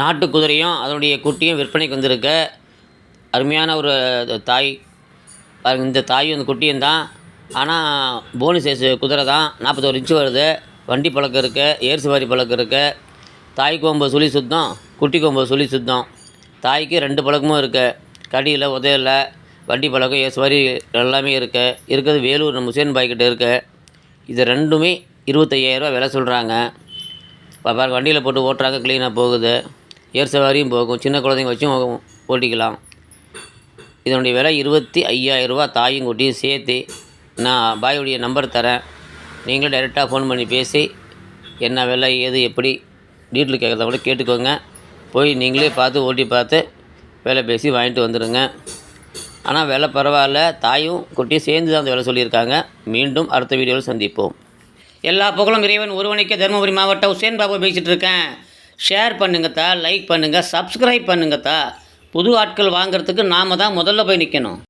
நாட்டு குதிரையும் அதனுடைய குட்டியும் விற்பனைக்கு வந்திருக்க அருமையான ஒரு தாய் பாருங்கள். இந்த தாயும் இந்த குட்டியும் தான். ஆனால் போனி சைஸு குதிரை தான். 41 இன்ச்சு வருது. வண்டி பழக்கம் இருக்குது, ஏர் சவாரி பழக்கம் இருக்குது. தாய்க்கு 9 சுழி சுத்தம், குட்டிக்கு 9 சுழி சுத்தம். தாய்க்கு 2 பழக்கமும் இருக்குது. கடியில் உதையில வண்டி பழக்கம் ஏர் சவாரி எல்லாமே இருக்குது. இருக்கிறது வேலூர் நம்ம உசேன் பாய்கிட்ட இருக்குது. இது ரெண்டுமே 25,000 விலை சொல்கிறாங்க. பாருங்கள், வண்டியில் போட்டு ஓட்டுறாங்க, க்ளீனாக போகுது. ஏர் சவாரியும் போகும், சின்ன குழந்தைங்க வச்சும் ஓட்டிக்கலாம். இதனுடைய விலை 25,000 தாயும் குட்டியும் சேர்த்து. நான் பாயுடைய நம்பர் தரேன், நீங்களே டைரெக்டாக ஃபோன் பண்ணி பேசி என்ன விலை ஏது எப்படி டீட்டெயில் கேட்குறத கூட கேட்டுக்கோங்க. போய் நீங்களே பார்த்து ஓட்டி பார்த்து விலை பேசி வாங்கிட்டு வந்துடுங்க. ஆனால் விலை பரவாயில்ல, தாயும் குட்டியும் சேர்ந்து தான் அந்த விலை சொல்லியிருக்காங்க. மீண்டும் அடுத்த வீடியோவில் சந்திப்போம். எல்லா புகழும் இறைவன் ஒருவனுக்கே. தருமபுரி மாவட்டம் உசேன் பாபு பேசிகிட்டு இருக்கேன். ஷேர் பண்ணுங்கத்தா, லைக் பண்ணுங்கள், சப்ஸ்கிரைப் பண்ணுங்கத்தா. புது ஆட்கள் வாங்கிறதுக்கு நாம் தான் முதல்ல போய் நிற்கணும்.